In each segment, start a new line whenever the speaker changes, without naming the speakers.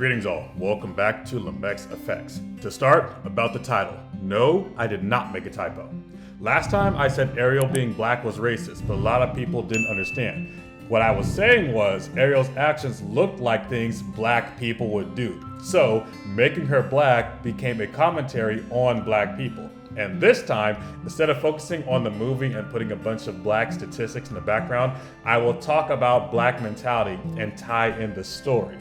Greetings all, welcome back to Lambex Effects. To start, about the title. No, I did not make a typo. Last time I said Ariel being black was racist, but a lot of people didn't understand. What I was saying was Ariel's actions looked like things black people would do. So, making her black became a commentary on black people. And this time, instead of focusing on the movie and putting a bunch of black statistics in the background, I will talk about black mentality and tie in the story.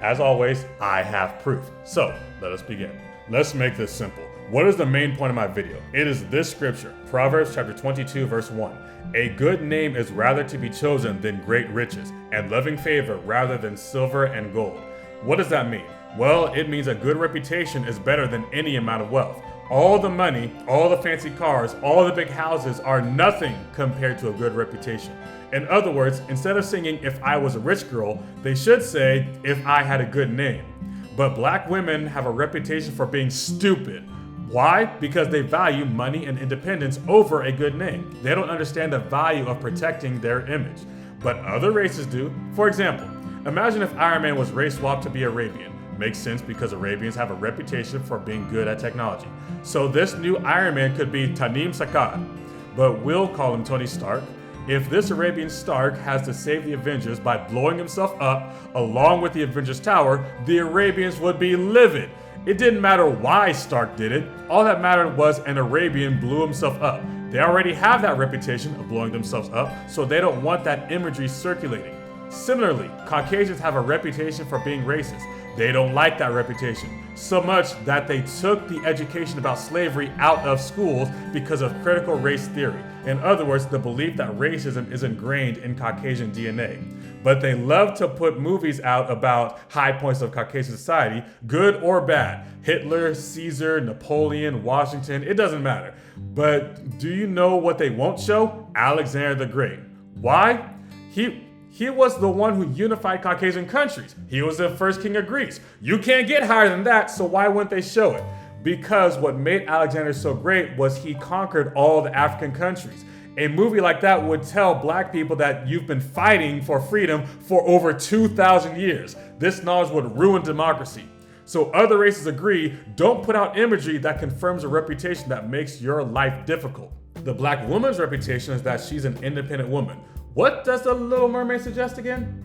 As always, I have proof. So, let us begin. Let's make this simple. What is the main point of my video? It is this scripture, Proverbs chapter 22, verse 1. A good name is rather to be chosen than great riches, and loving favor rather than silver and gold. What does that mean? Well, it means a good reputation is better than any amount of wealth. All the money, all the fancy cars, all the big houses are nothing compared to a good reputation. In other words, instead of singing "If I Was a Rich Girl," they should say "If I Had a Good Name." But black women have a reputation for being stupid. Why? Because they value money and independence over a good name. They don't understand the value of protecting their image. But other races do. For example, imagine if Iron Man was race swapped to be Arabian. Makes sense because Arabians have a reputation for being good at technology. So this new Iron Man could be Tanim Sakar, but we'll call him Tony Stark. If this Arabian Stark has to save the Avengers by blowing himself up along with the Avengers Tower, the Arabians would be livid. It didn't matter why Stark did it. All that mattered was an Arabian blew himself up. They already have that reputation of blowing themselves up, so they don't want that imagery circulating. Similarly, Caucasians have a reputation for being racist. They don't like that reputation, so much that they took the education about slavery out of schools because of critical race theory. In other words, the belief that racism is ingrained in Caucasian DNA. But they love to put movies out about high points of Caucasian society, good or bad. Hitler, Caesar, Napoleon, Washington, it doesn't matter. But do you know what they won't show? Alexander the Great. Why? He was the one who unified Caucasian countries. He was the first king of Greece. You can't get higher than that, so why wouldn't they show it? Because what made Alexander so great was he conquered all the African countries. A movie like that would tell black people that you've been fighting for freedom for over 2,000 years. This knowledge would ruin democracy. So other races agree, don't put out imagery that confirms a reputation that makes your life difficult. The black woman's reputation is that she's an independent woman. What does The Little Mermaid suggest again?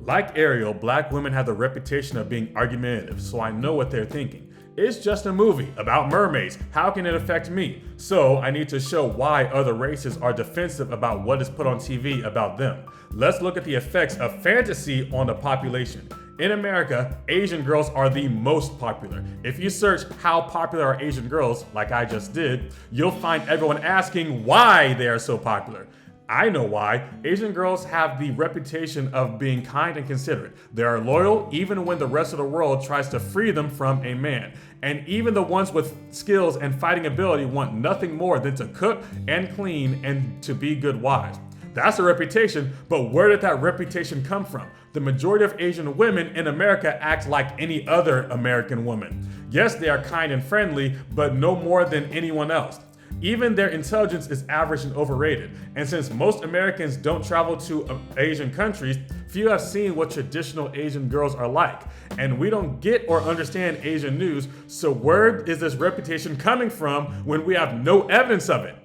Like Ariel, black women have the reputation of being argumentative, so I know what they're thinking. It's just a movie about mermaids. How can it affect me? So I need to show why other races are defensive about what is put on TV about them. Let's look at the effects of fantasy on the population. In America, Asian girls are the most popular. If you search how popular are Asian girls, like I just did, you'll find everyone asking why they are so popular. I know why. Asian girls have the reputation of being kind and considerate. They are loyal even when the rest of the world tries to free them from a man. And even the ones with skills and fighting ability want nothing more than to cook and clean and to be good wives. That's a reputation, but where did that reputation come from? The majority of Asian women in America act like any other American woman. Yes, they are kind and friendly, but no more than anyone else. Even their intelligence is average and overrated. And since most Americans don't travel to Asian countries, few have seen what traditional Asian girls are like. And we don't get or understand Asian news, so where is this reputation coming from when we have no evidence of it?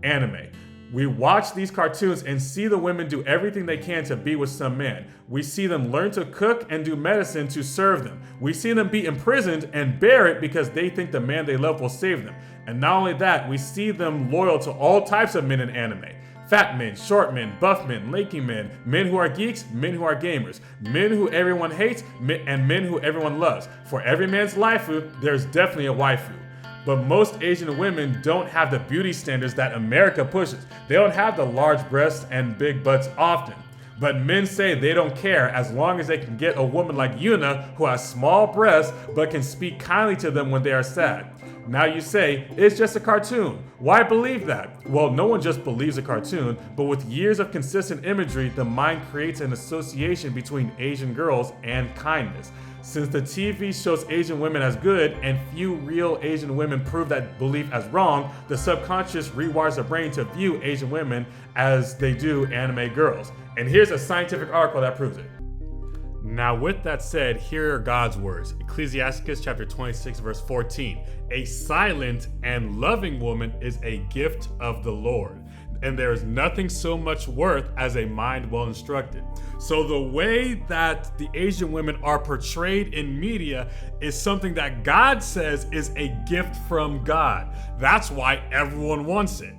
Anime. We watch these cartoons and see the women do everything they can to be with some man. We see them learn to cook and do medicine to serve them. We see them be imprisoned and bear it because they think the man they love will save them. And not only that, we see them loyal to all types of men in anime. Fat men, short men, buff men, lanky men, men who are geeks, men who are gamers, men who everyone hates, and men who everyone loves. For every man's waifu, there's definitely a waifu. But most Asian women don't have the beauty standards that America pushes. They don't have the large breasts and big butts often. But men say they don't care as long as they can get a woman like Yuna who has small breasts but can speak kindly to them when they are sad. Now you say, it's just a cartoon. Why believe that? Well, no one just believes a cartoon, but with years of consistent imagery, the mind creates an association between Asian girls and kindness. Since the TV shows Asian women as good and few real Asian women prove that belief as wrong, the subconscious rewires the brain to view Asian women as they do anime girls. And here's a scientific article that proves it. Now, with that said, here are God's words. Ecclesiastes chapter 26, verse 14. A silent and loving woman is a gift of the Lord, and there is nothing so much worth as a mind well instructed. So the way that the Asian women are portrayed in media is something that God says is a gift from God. That's why everyone wants it.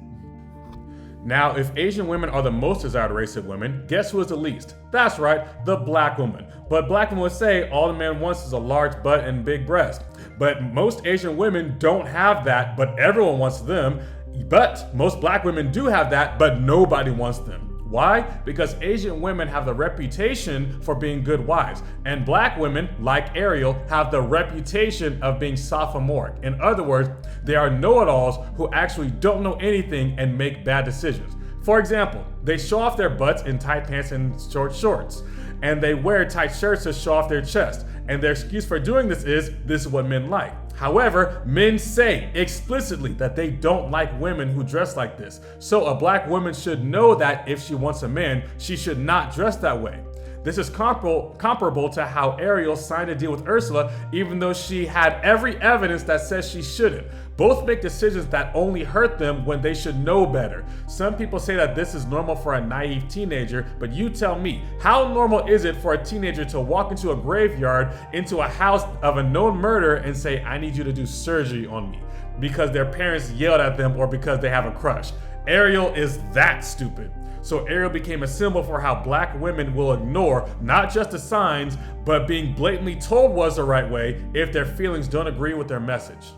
Now, if Asian women are the most desired race of women, guess who is the least? That's right, the black woman. But black women would say all the man wants is a large butt and big breast. But most Asian women don't have that, but everyone wants them. But most black women do have that, but nobody wants them. Why? Because Asian women have the reputation for being good wives, and black women, like Ariel, have the reputation of being sophomoric. In other words, they are know-it-alls who actually don't know anything and make bad decisions. For example, they show off their butts in tight pants and short shorts, and they wear tight shirts to show off their chest. And their excuse for doing this is what men like. However, men say explicitly that they don't like women who dress like this. So a black woman should know that if she wants a man, she should not dress that way. This is comparable to how Ariel signed a deal with Ursula, even though she had every evidence that says she shouldn't. Both make decisions that only hurt them when they should know better. Some people say that this is normal for a naive teenager, but you tell me, how normal is it for a teenager to walk into a graveyard, into a house of a known murderer and say, I need you to do surgery on me, because their parents yelled at them or because they have a crush? Ariel is that stupid. So Ariel became a symbol for how black women will ignore not just the signs, but being blatantly told was the right way if their feelings don't agree with their message.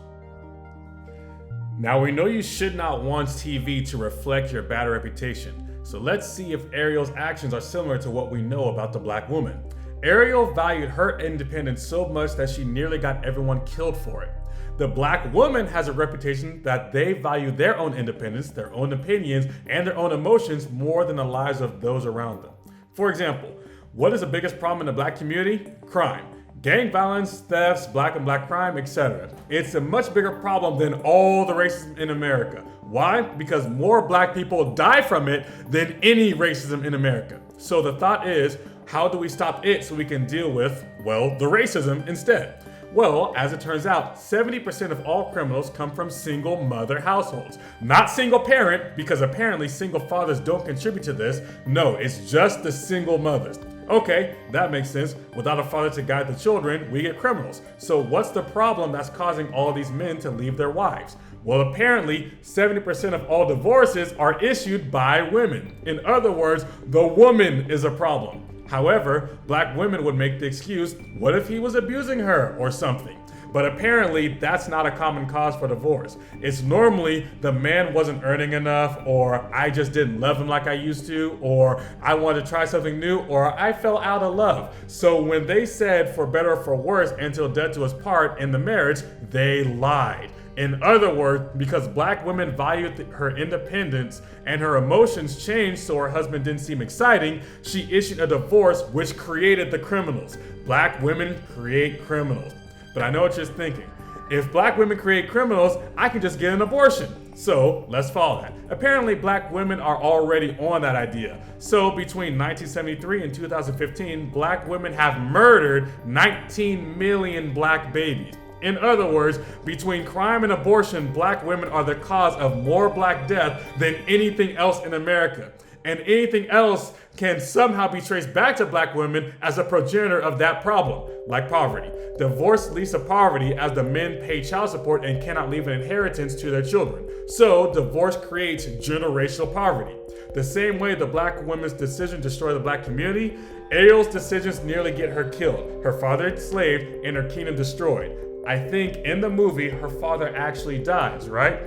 Now we know you should not want TV to reflect your bad reputation, so let's see if Ariel's actions are similar to what we know about the black woman. Ariel valued her independence so much that she nearly got everyone killed for it. The black woman has a reputation that they value their own independence, their own opinions, and their own emotions more than the lives of those around them. For example, what is the biggest problem in the black community? Crime. Gang violence, thefts, black on black crime, etc. It's a much bigger problem than all the racism in America. Why? Because more black people die from it than any racism in America. So the thought is, how do we stop it so we can deal with, well, the racism instead? Well, as it turns out, 70% of all criminals come from single mother households. Not single parent, because apparently single fathers don't contribute to this. No, it's just the single mothers. Okay, that makes sense. Without a father to guide the children, we get criminals. So what's the problem that's causing all these men to leave their wives? Well, apparently 70% of all divorces are issued by women. In other words, the woman is a problem. However, black women would make the excuse, what if he was abusing her or something? But apparently that's not a common cause for divorce. It's normally the man wasn't earning enough, or I just didn't love him like I used to, or I wanted to try something new, or I fell out of love. So when they said for better or for worse until death do us part in the marriage, they lied. In other words, because black women valued her independence and her emotions changed so her husband didn't seem exciting, she issued a divorce which created the criminals. Black women create criminals. But I know what you're thinking. If black women create criminals, I can just get an abortion. So let's follow that. Apparently black women are already on that idea. So between 1973 and 2015, black women have murdered 19 million black babies. In other words, between crime and abortion, black women are the cause of more black death than anything else in America. And anything else can somehow be traced back to black women as a progenitor of that problem, like poverty. Divorce leads to poverty as the men pay child support and cannot leave an inheritance to their children. So divorce creates generational poverty. The same way the black woman's decision destroyed the black community, Ariel's decisions nearly get her killed, her father enslaved, and her kingdom destroyed. I think in the movie, her father actually dies, right?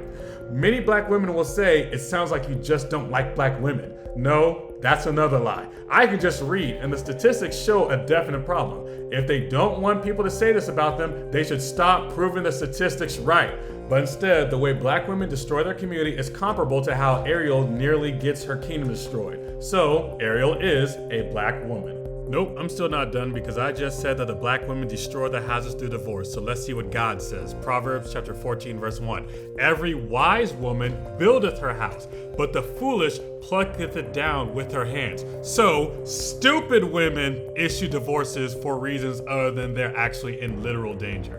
Many black women will say, it sounds like you just don't like black women. No, that's another lie. I can just read, and the statistics show a definite problem. If they don't want people to say this about them, they should stop proving the statistics right. But instead, the way black women destroy their community is comparable to how Ariel nearly gets her kingdom destroyed. So, Ariel is a black woman. Nope, I'm still not done because I just said that the black women destroy the houses through divorce. So let's see what God says. Proverbs chapter 14, verse 1. Every wise woman buildeth her house, but the foolish plucketh it down with her hands. So, stupid women issue divorces for reasons other than they're actually in literal danger.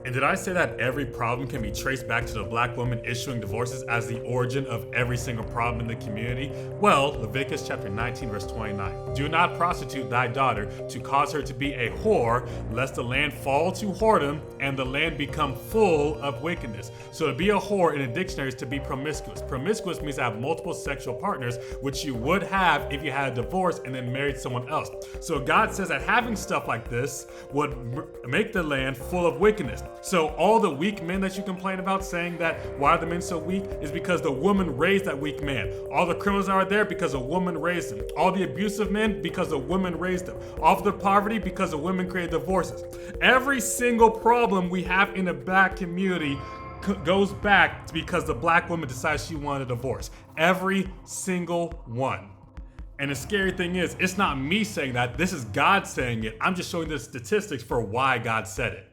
And did I say that every problem can be traced back to the black woman issuing divorces as the origin of every single problem in the community? Well, Leviticus chapter 19, verse 29. Do not prostitute thy daughter to cause her to be a whore, lest the land fall to whoredom and the land become full of wickedness. So to be a whore in a dictionary is to be promiscuous. Promiscuous means to have multiple sexual partners, which you would have if you had a divorce and then married someone else. So God says that having stuff like this would make the land full of wickedness. So all the weak men that you complain about, saying that why are the men so weak, is because the woman raised that weak man. All the criminals are there because a woman raised them. All the abusive men because a woman raised them. All of the poverty because a woman created divorces. Every single problem we have in the black community goes back because the black woman decided she wanted a divorce. Every single one. And the scary thing is, it's not me saying that, this is God saying it. I'm just showing the statistics for why God said it.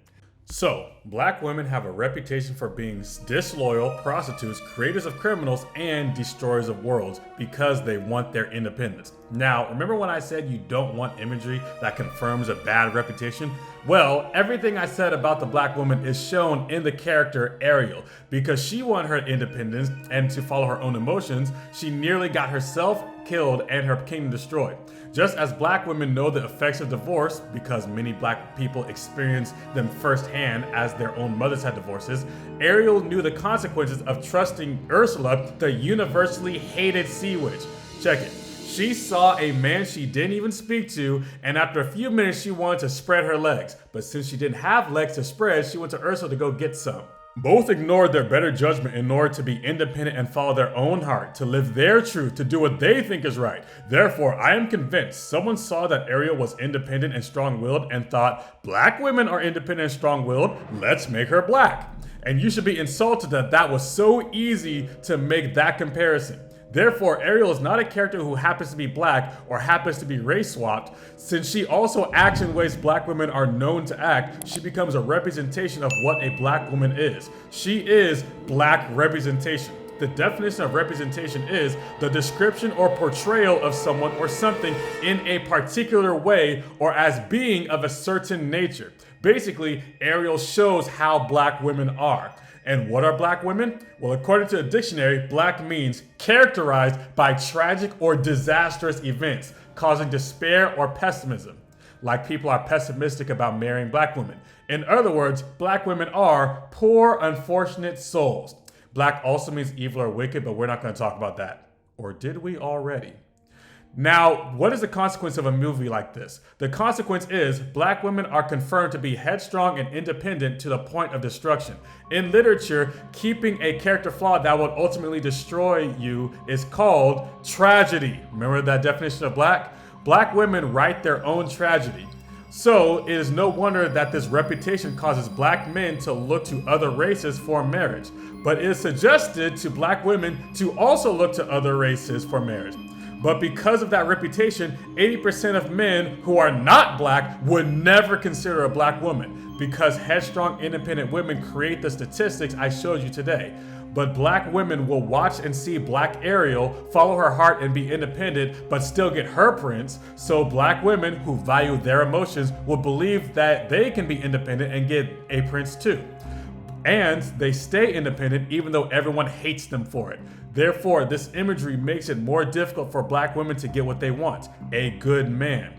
So, black women have a reputation for being disloyal, prostitutes, creators of criminals, and destroyers of worlds because they want their independence. Now, remember when I said you don't want imagery that confirms a bad reputation? Well, everything I said about the black woman is shown in the character Ariel. Because she wanted her independence and to follow her own emotions, she nearly got herself killed and her kingdom destroyed. Just as black women know the effects of divorce, because many black people experience them firsthand as their own mothers had divorces, Ariel knew the consequences of trusting Ursula, the universally hated sea witch. Check it. She saw a man she didn't even speak to, and after a few minutes she wanted to spread her legs. But since she didn't have legs to spread, she went to Ursula to go get some. Both ignored their better judgment in order to be independent and follow their own heart, to live their truth, to do what they think is right. Therefore, I am convinced someone saw that Ariel was independent and strong-willed and thought, black women are independent and strong-willed, let's make her black. And you should be insulted that that was so easy to make that comparison. Therefore, Ariel is not a character who happens to be black or happens to be race swapped. Since she also acts in ways black women are known to act, she becomes a representation of what a black woman is. She is black representation. The definition of representation is the description or portrayal of someone or something in a particular way or as being of a certain nature. Basically, Ariel shows how black women are. And what are black women? Well, according to the dictionary, black means characterized by tragic or disastrous events, causing despair or pessimism. Like people are pessimistic about marrying black women. In other words, black women are poor, unfortunate souls. Black also means evil or wicked, but we're not going to talk about that. Or did we already? Now, what is the consequence of a movie like this? The consequence is black women are confirmed to be headstrong and independent to the point of destruction. In literature, keeping a character flaw that will ultimately destroy you is called tragedy. Remember that definition of black? Black women write their own tragedy. So, it is no wonder that this reputation causes black men to look to other races for marriage. But it is suggested to black women to also look to other races for marriage. But because of that reputation, 80% of men who are not black would never consider a black woman, because headstrong, independent women create the statistics I showed you today. But black women will watch and see black Ariel follow her heart and be independent, but still get her prince. So black women who value their emotions will believe that they can be independent and get a prince too. And they stay independent even though everyone hates them for it. Therefore, this imagery makes it more difficult for black women to get what they want, a good man.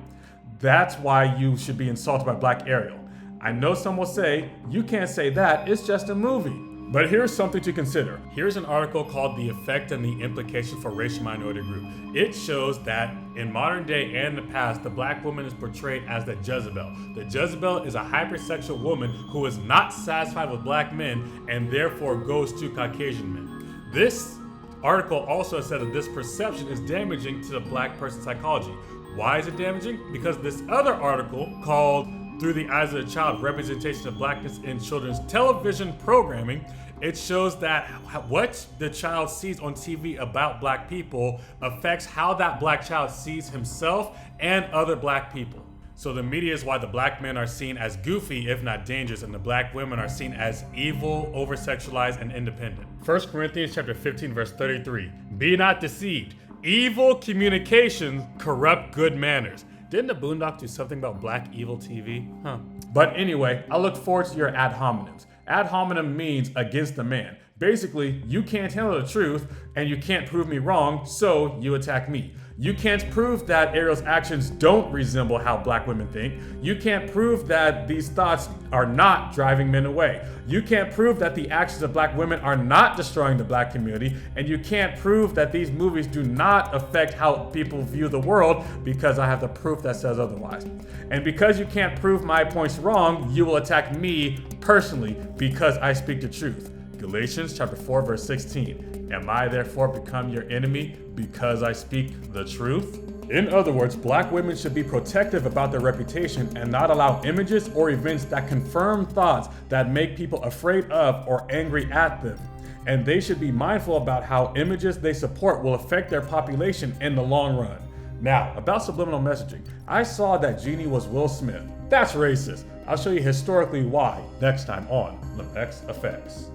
That's why you should be insulted by black Ariel. I know some will say, you can't say that, it's just a movie. But here's something to consider. Here's an article called The Effect and the Implication for Racial Minority Group. It shows that in modern day and in the past, the black woman is portrayed as the Jezebel. The Jezebel is a hypersexual woman who is not satisfied with black men and therefore goes to Caucasian men. This article also said that this perception is damaging to the black person's psychology. Why is it damaging? Because this other article called Through the Eyes of a Child, Representation of Blackness in Children's Television Programming, It shows that what the child sees on TV about black people affects how that black child sees himself and other black people. So the media is why the black men are seen as goofy, if not dangerous, and the black women are seen as evil, over-sexualized, and independent. 1 Corinthians chapter 15, verse 33. Be not deceived. Evil communications corrupt good manners. Didn't the Boondocks do something about black evil TV? But anyway, I look forward to your ad hominems. Ad hominem means against the man. Basically, you can't handle the truth and you can't prove me wrong, so you attack me. You can't prove that Ariel's actions don't resemble how black women think. You can't prove that these thoughts are not driving men away. You can't prove that the actions of black women are not destroying the black community. And you can't prove that these movies do not affect how people view the world, because I have the proof that says otherwise. And because you can't prove my points wrong, you will attack me personally because I speak the truth. Galatians chapter 4, verse 16. Am I therefore become your enemy because I speak the truth? In other words, black women should be protective about their reputation and not allow images or events that confirm thoughts that make people afraid of or angry at them. And they should be mindful about how images they support will affect their population in the long run. Now, about subliminal messaging. I saw that Genie was Will Smith. That's racist. I'll show you historically why next time on Limbex Effects.